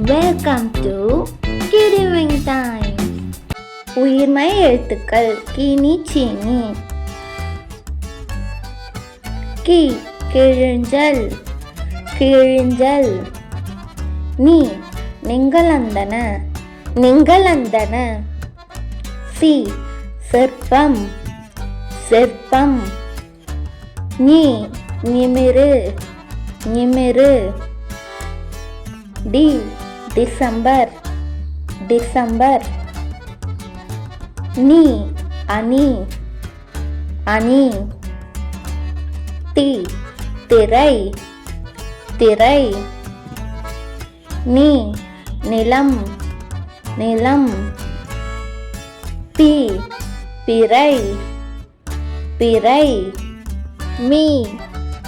Welcome to Kidding Time. உயிர்மை எழுத்துக்கள் Guinea சீனி. கி கிழிஞ்சல் கிழிஞ்சல். நீ நிங்களந்தன நிங்களந்தன. சி சிற்பம் சிற்பம். நீ நிமிரு நிமிரு. டி டிசம்பர் டிசம்பர். நீ அணி அணி. தி திரை திரை. நீ நிலம் நிலம். பி பிறை பிறை. மீ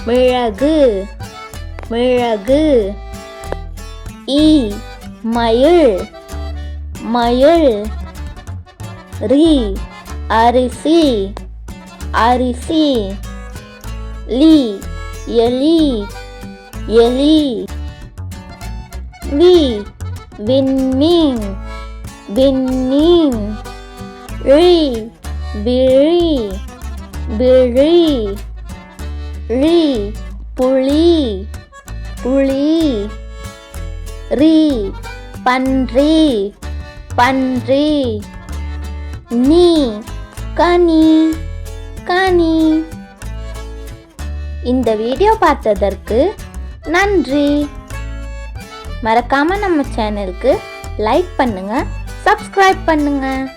மிளகு மிளகு. ஈ மயில் மயில். ரி அரிசி அரிசி. லி எலி எலி. வி விண்மீன் விண்மீன். ழி விழி விழி. ழி புலி புலி. ரி பன்றி பன்றி. நீ கனி கனி. இந்த வீடியோ பார்த்ததற்கு நன்றி. மறக்காம நம்ம சேனலுக்கு லைக் பண்ணுங்க, சப்ஸ்கிரைப் பண்ணுங்க.